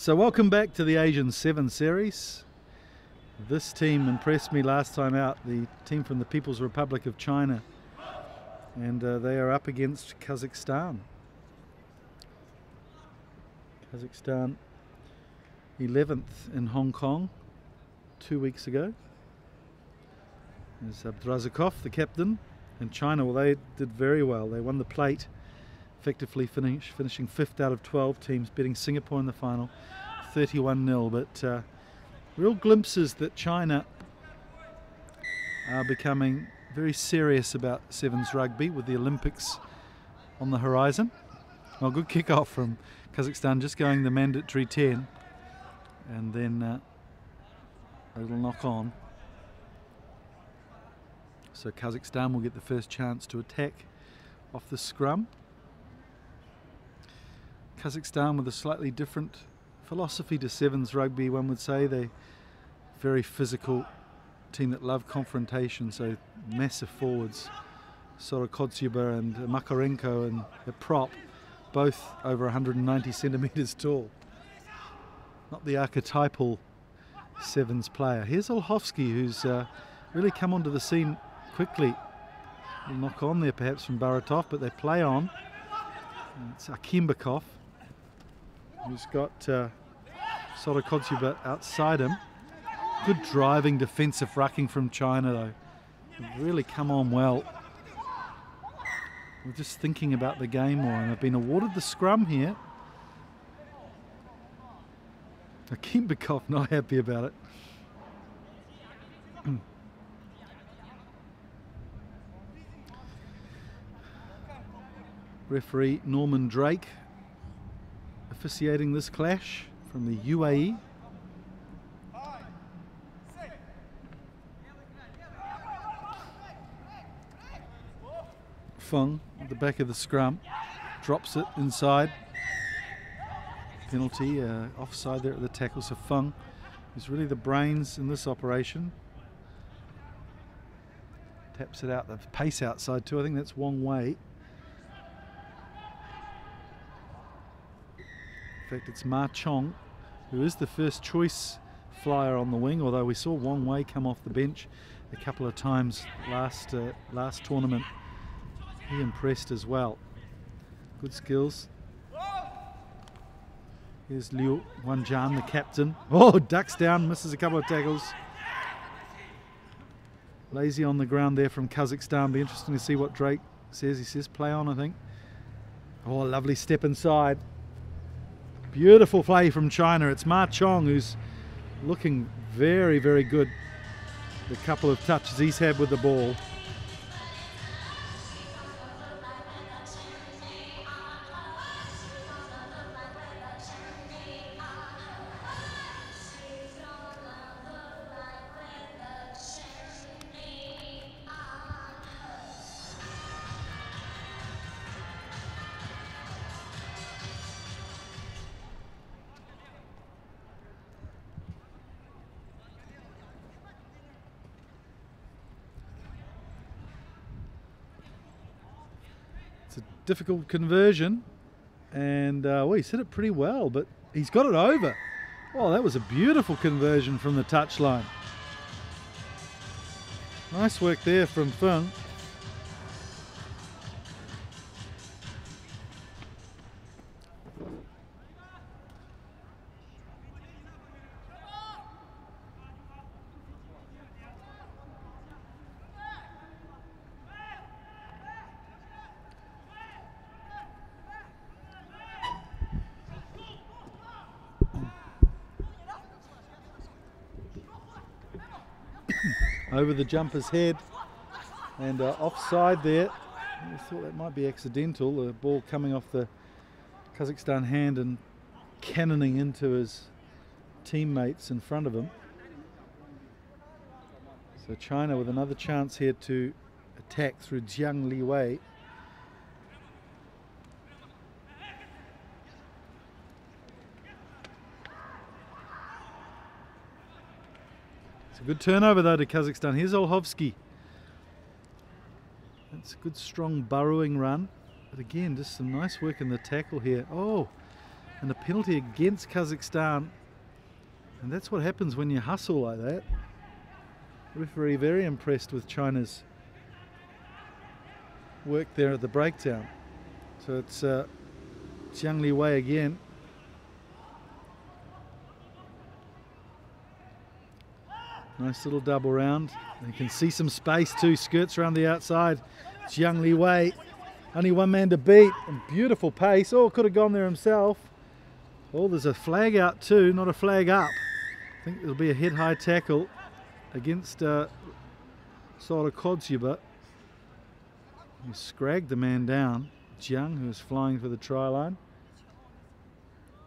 So welcome back to the Asian Sevens Series. This team impressed me last time out, the team from the People's Republic of China. And they are up against Kazakhstan. Kazakhstan 11th in Hong Kong 2 weeks ago. There's Abdurazakov, the captain. And China, well, they did very well. They won the plate, effectively finishing 5th out of 12 teams, beating Singapore in the final 31-0. But real glimpses that China are becoming very serious about sevens rugby with the Olympics on the horizon. Well, good kick-off from Kazakhstan, just going the mandatory 10, and then a little knock on. So Kazakhstan will get the first chance to attack off the scrum. Kazakhstan with a slightly different philosophy to sevens rugby, one would say. They're very physical team that love confrontation, so massive forwards, Sorokodzyuba and Makarenko, and the prop, both over 190 centimetres tall. Not the archetypal sevens player. Here's Olhovsky, who's really come onto the scene quickly. A knock on there perhaps from Baratov, but they play on. And it's Akimbakov, who's got Sorokodzyuba outside him. Good driving defensive rucking from China though. They've really come on well. We're just thinking about the game more, and they've been awarded the scrum here. Akimbakov not happy about it. Referee Norman Drake officiating this clash from the UAE. Fung at the back of the scrum, drops it inside. Penalty, offside there at the tackle. So Fung, who's really the brains in this operation, taps it out. The pace outside too. I think that's Wong Wei. In fact, it's Ma Chong who is the first choice flyer on the wing, although we saw Wong Wei come off the bench a couple of times last tournament. He impressed as well. Good skills. Here's Liu Wanjian, the captain. Oh, ducks down, misses a couple of tackles. Lazy on the ground there from Kazakhstan. Be interesting to see what Drake says. He says play on, I think. Oh, lovely step inside. Beautiful play from China. It's Ma Chong who's looking very, very good. The couple of touches he's had with the ball. It's a difficult conversion, and well, he's hit it pretty well, but he's got it over. Oh, that was a beautiful conversion from the touchline. Nice work there from Fung. Over the jumper's head, and offside there. I thought that might be accidental, the ball coming off the Kazakhstan hand and cannoning into his teammates in front of him. So China with another chance here to attack through Jiang Liwei. A good turnover though to Kazakhstan. Here's Olhovsky. That's a good strong burrowing run. But again, just some nice work in the tackle here. Oh, And a penalty against Kazakhstan. And that's what happens when you hustle like that. Referee very impressed with China's work there at the breakdown. So it's Jiang Li Wei again. Nice little double round. You can see some space too, skirts around the outside. Jiang Li Wei, only one man to beat, and beautiful pace. Oh, could have gone there himself. Oh, there's a flag out too, not a flag up. I think it'll be a head-high tackle against Sorokodzyuba. He scragged the man down, Jiang, who was flying for the try line.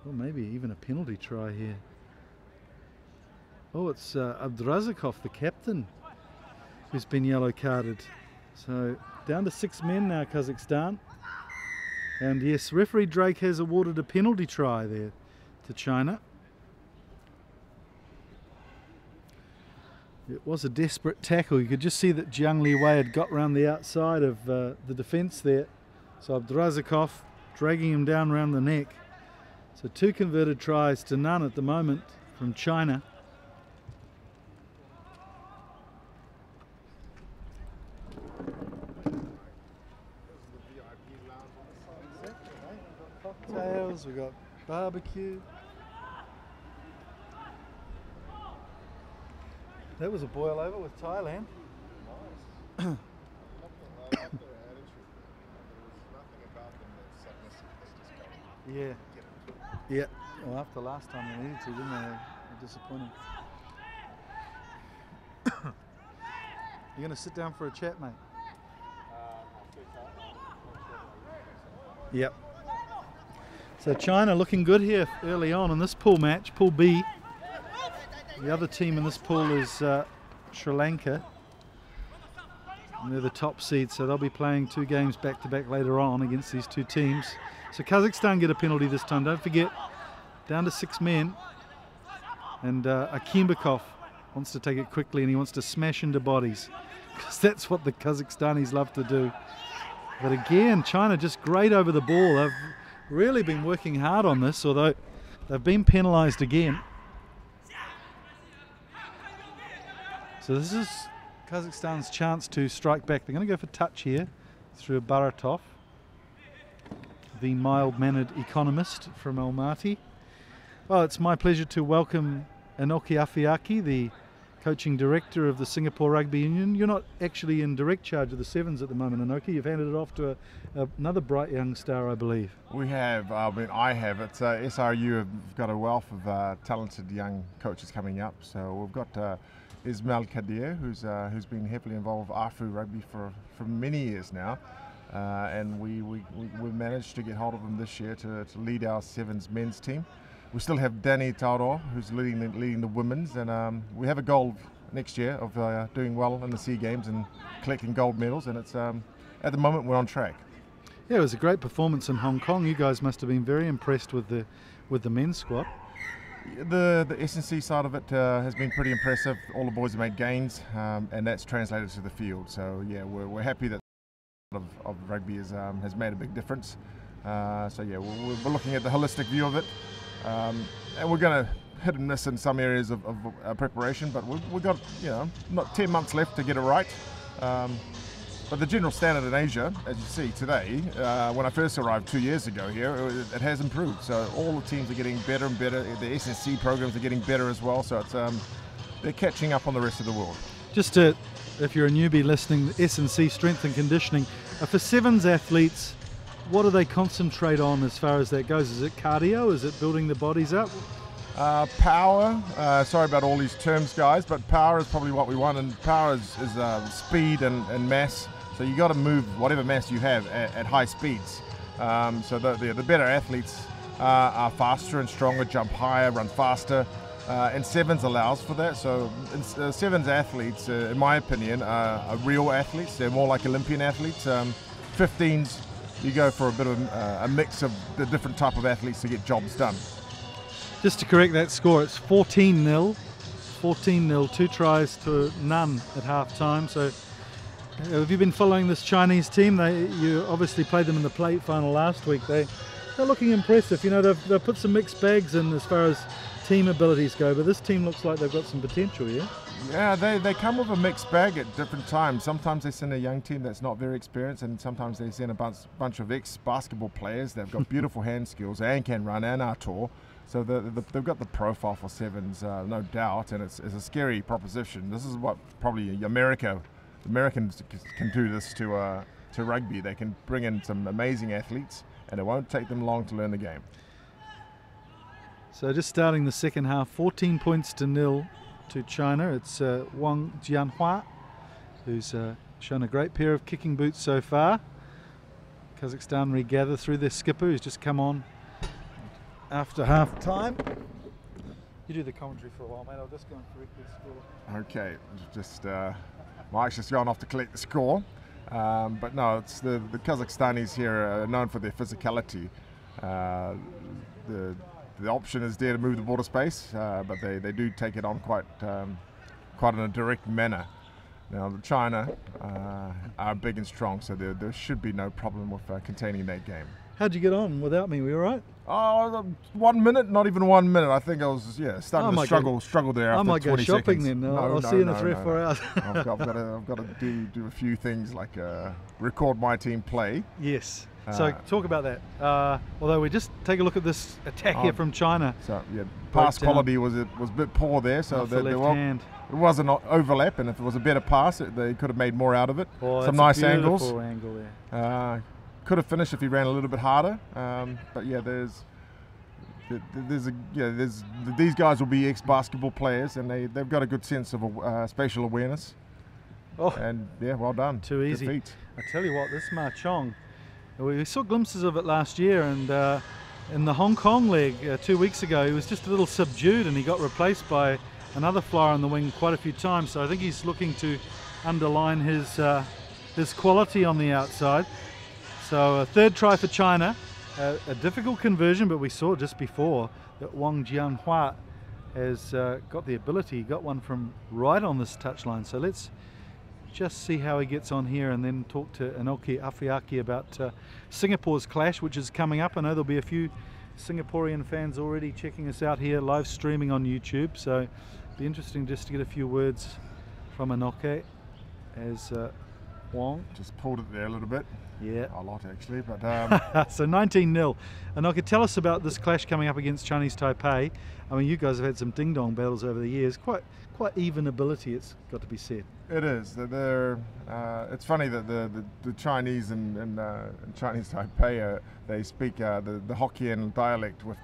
Or maybe even a penalty try here. Oh, it's Abdurazakov, the captain, who's been yellow carded. So down to 6 men now, Kazakhstan. And yes, referee Drake has awarded a penalty try there to China. It was a desperate tackle. You could just see that Jiang Li Wei had got round the outside of the defence there. So Abdurazakov dragging him down around the neck. So 2 converted tries to none at the moment from China. Cocktails, we got barbecue. That was a boil over with Thailand. Nice. Yeah. Yeah. Well, after last time they needed to, didn't they? They're disappointing. You're going to sit down for a chat, mate? Yep. So China looking good here early on in this pool match, Pool B. The other team in this pool is Sri Lanka. And they're the top seed, so they'll be playing 2 games back-to-back later on against these 2 teams. So Kazakhstan get a penalty this time. Don't forget, down to 6 men. And Akimbekov wants to take it quickly, and he wants to smash into bodies, because that's what the Kazakhstanis love to do. But again, China just great over the ball. They've really been working hard on this, although they've been penalised again. So this is Kazakhstan's chance to strike back. They're going to go for touch here through Baratov, the mild-mannered economist from Almaty. Well, it's my pleasure to welcome Inoki Afiaki, the coaching director of the Singapore Rugby Union. You're not actually in direct charge of the Sevens at the moment, Inoki. You've handed it off to another bright young star, I believe. We have. I have. It's SRU have got a wealth of talented young coaches coming up. So we've got Ismail Kadir, who's been heavily involved with ARFU Rugby for many years now, and we managed to get hold of him this year to lead our Sevens men's team. We still have Danny Tauro, who's leading the women's, and we have a goal next year of doing well in the SEA Games and collecting gold medals, and it's at the moment we're on track. Yeah, it was a great performance in Hong Kong. You guys must have been very impressed with the men's squad. The S&C side of it has been pretty impressive. All the boys have made gains, and that's translated to the field. So yeah, we're happy that of rugby has made a big difference. So yeah, we're looking at the holistic view of it, and we're going to hit and miss in some areas of preparation, but we've got not 10 months left to get it right. But the general standard in Asia, as you see today, when I first arrived 2 years ago here, it has improved. So all the teams are getting better and better. The S&C programs are getting better as well. So it's they're catching up on the rest of the world. Just to, if you're a newbie listening, S&C, strength and conditioning, for Sevens athletes, what do they concentrate on as far as that goes? Is it cardio? Is it building the bodies up? Power. Sorry about all these terms, guys, but power is probably what we want, and power is speed and mass. So you got to move whatever mass you have at high speeds. So the better athletes are faster and stronger, jump higher, run faster, and Sevens allows for that. So Sevens athletes, in my opinion, are real athletes. They're more like Olympian athletes. 15s, you go for a bit of a mix of the different type of athletes to get jobs done. Just to correct that score, it's 14-0. 14-0, 2 tries to none at half-time. So have you been following this Chinese team? You obviously played them in the plate final last week. They they're looking impressive. You know, they've put some mixed bags in as far as team abilities go, but this team looks like they've got some potential, yeah? Yeah, they come with a mixed bag at different times. Sometimes they send a young team that's not very experienced, and sometimes they send a bunch of ex-basketball players that have got beautiful hand skills and can run and are tall. So they've got the profile for sevens, no doubt, and it's a scary proposition. This is what probably Americans can do this to rugby. They can bring in some amazing athletes, and it won't take them long to learn the game. So just starting the second half, 14 points to 0 to China. It's Wang Jianhua, who's shown a great pair of kicking boots so far. Kazakhstan regather through their skipper, who's just come on after half time. You do the commentary for a while, mate. I'll just go and correct the score. Okay, just Mike's just gone off to collect the score. But no, it's the Kazakhstanis here are known for their physicality. The option is there to move the border space, but they do take it on quite in a direct manner. Now China are big and strong, so there should be no problem with containing that game. How'd you get on without me? We all right? Oh, 1 minute, not even 1 minute. I think I was starting to struggle there. I After might 20 go shopping seconds. then. I'll see you in the 3 or 4 hours. I've got to do a few things like record my team play. Yes. So talk about that. Although we just take a look at this attack here from China. So yeah, pass quality was a bit poor there. So it wasn't an overlap, and if it was a better pass, they could have made more out of it. Oh, some nice angles. Angle there. Could have finished if he ran a little bit harder. But yeah, these guys will be ex-basketball players, and they've got a good sense of spatial awareness. Oh, and yeah, well done. Too easy. Good feat. I tell you what, this Ma Chong, we saw glimpses of it last year, and in the Hong Kong leg 2 weeks ago, he was just a little subdued, and he got replaced by another flyer on the wing quite a few times. So I think he's looking to underline his quality on the outside. So a third try for China, a difficult conversion, but we saw just before that Wang Jianhua has got the ability. He got one from right on this touchline. So let's just see how he gets on here, and then talk to Inoki Afiaki about Singapore's clash, which is coming up. I know there'll be a few Singaporean fans already checking us out here, live streaming on YouTube. So it'll be interesting just to get a few words from Inoki as Wang just pulled it there a little bit. Yeah, a lot actually, but so 19-0. And I could tell us about this clash coming up against Chinese Taipei. I mean, you guys have had some ding-dong battles over the years. Quite even ability, it's got to be said. It is. It's funny that the Chinese and Chinese Taipei they speak the Hokkien dialect with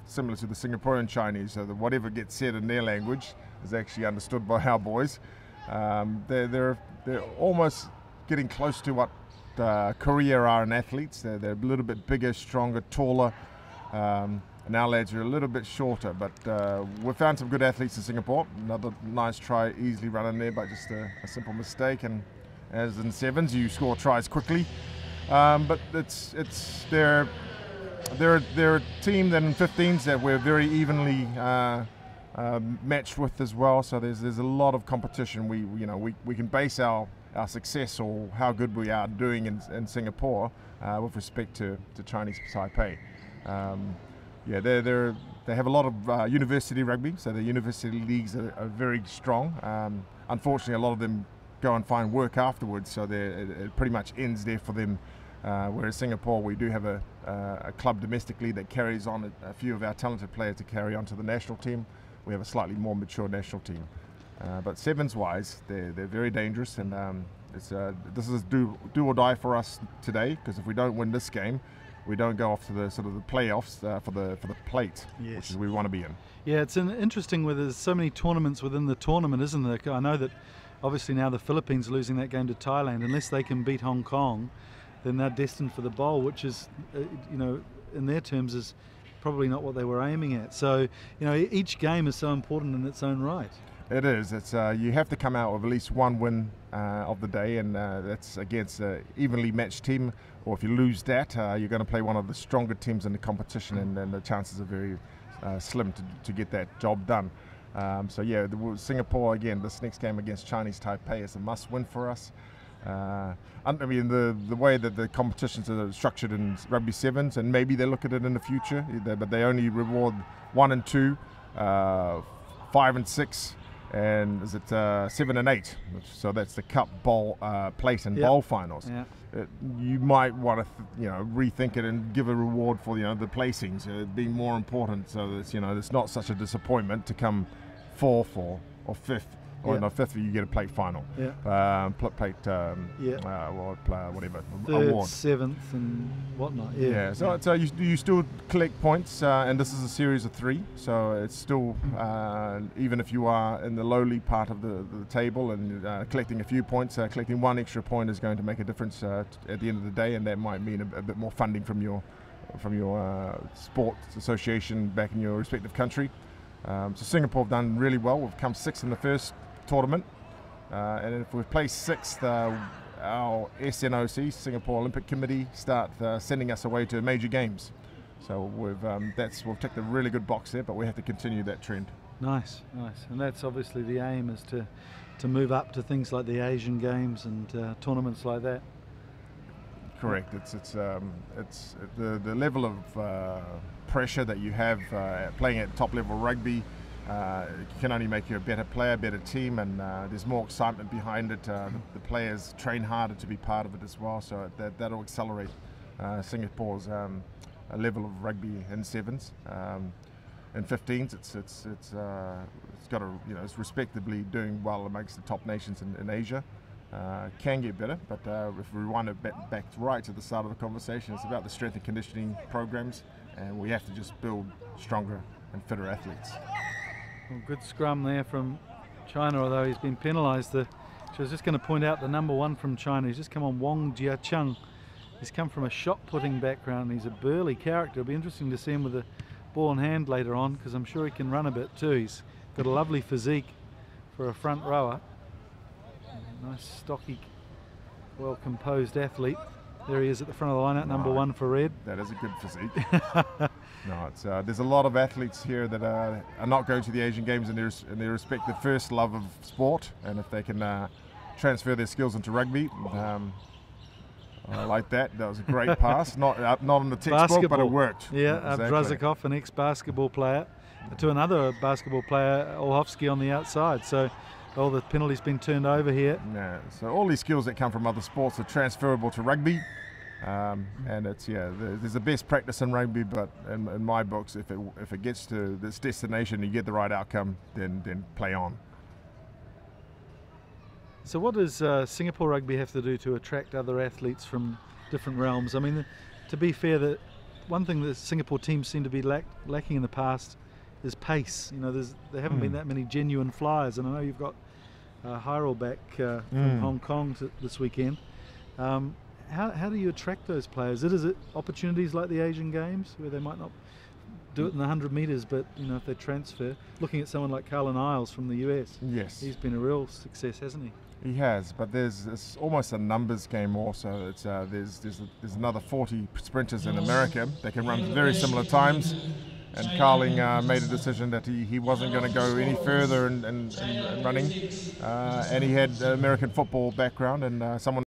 similar to the Singaporean Chinese. So that whatever gets said in their language is actually understood by our boys. They're almost getting close to what Korea are in athletes. They're a little bit bigger, stronger, taller, and our lads are a little bit shorter, but we found some good athletes in Singapore. Another nice try, easily run in there, but just a simple mistake, and as in sevens you score tries quickly, but they're a team that in 15s that we're very evenly matched with as well, so there's a lot of competition. We can base our success or how good we are doing in Singapore with respect to Chinese Taipei. Yeah, they have a lot of university rugby, so the university leagues are very strong. Unfortunately, a lot of them go and find work afterwards, so it pretty much ends there for them. Whereas Singapore, we do have a club domestically that carries on a few of our talented players to carry on to the national team. We have a slightly more mature national team. But sevens-wise, they're very dangerous, and this is do or die for us today, because if we don't win this game, we don't go off to the sort of the playoffs for the plate, yes, which is we want to be in. Yeah, it's interesting where there's so many tournaments within the tournament, isn't there? I know that obviously now the Philippines are losing that game to Thailand. Unless they can beat Hong Kong, then they're destined for the bowl, which is, in their terms, is probably not what they were aiming at. So, each game is so important in its own right. It is. It's you have to come out with at least one win of the day, and that's against an evenly matched team. Or if you lose that, you're going to play one of the stronger teams in the competition, and the chances are very slim to get that job done. So yeah, Singapore again. This next game against Chinese Taipei is a must-win for us. I mean, the way that the competitions are structured in Rugby Sevens, and maybe they look at it in the future, but they only reward 1 and 2, 5 and 6, and is it 7 and 8? So that's the cup, bowl, plate, and bowl finals. Yeah. You might want to, rethink it and give a reward for the placings being more important. So that it's not such a disappointment to come 4th or 5th. Or no, 5th you get a plate final. Yeah. Plate, whatever. 3rd, award. 7th, and whatnot. Yeah. So you still collect points, and this is a series of 3. So it's still, even if you are in the lowly part of the table and collecting a few points, collecting 1 extra point is going to make a difference at the end of the day, and that might mean a bit more funding from your sports association back in your respective country. So Singapore have done really well. We've come 6th in the first tournament, and if we've placed 6th, our SNOC, Singapore Olympic Committee, start sending us away to major games. So we've ticked a really good box there, but we have to continue that trend. Nice, and that's obviously the aim, is to move up to things like the Asian Games and tournaments like that. Correct. It's the level of pressure that you have playing at top level rugby. Can only make you a better player, better team, and there's more excitement behind it. The players train harder to be part of it as well, so that'll accelerate Singapore's level of rugby in sevens. In 15s, it's respectably doing well amongst the top nations in Asia. Can get better, but if we wind it back right to the start of the conversation, it's about the strength and conditioning programs, and we have to just build stronger and fitter athletes. Well, good scrum there from China, although he's been penalised. I was just going to point out the number 1 from China. He's just come on, Wong Jiacheng. He's come from a shot-putting background. He's a burly character. It'll be interesting to see him with a ball in hand later on, because I'm sure he can run a bit too. He's got a lovely physique for a front rower. Nice, stocky, well-composed athlete. There he is at the front of the lineup, number 1 for red. That is a good physique. No, there's a lot of athletes here that are not going to the Asian Games in their respective first love of sport, and if they can transfer their skills into rugby, I like that. That was a great pass. Not on the textbook, basketball. But it worked. Yeah, exactly. Brazakov, an ex-basketball player, to another basketball player, Olhovsky, on the outside. So all the penalties been turned over here. Yeah, so all these skills that come from other sports are transferable to rugby, and there's a best practice in rugby, but in my books, if it gets to this destination, you get the right outcome, then play on. So what does Singapore Rugby have to do to attract other athletes from different realms? I mean, to be fair, that one thing that Singapore teams seem to be lacking in the past is pace. There haven't been that many genuine flyers, and I know you've got Hyrule back from Hong Kong this weekend. How do you attract those players? Is it opportunities like the Asian Games, where they might not do it in the 100 metres, but if they transfer? Looking at someone like Carlin Isles from the US, yes, he's been a real success, hasn't he? He has, but it's almost a numbers game also. It's there's another 40 sprinters in America that can run very similar times. And Carling made a decision that he wasn't going to go any further in running, and he had American football background, and someone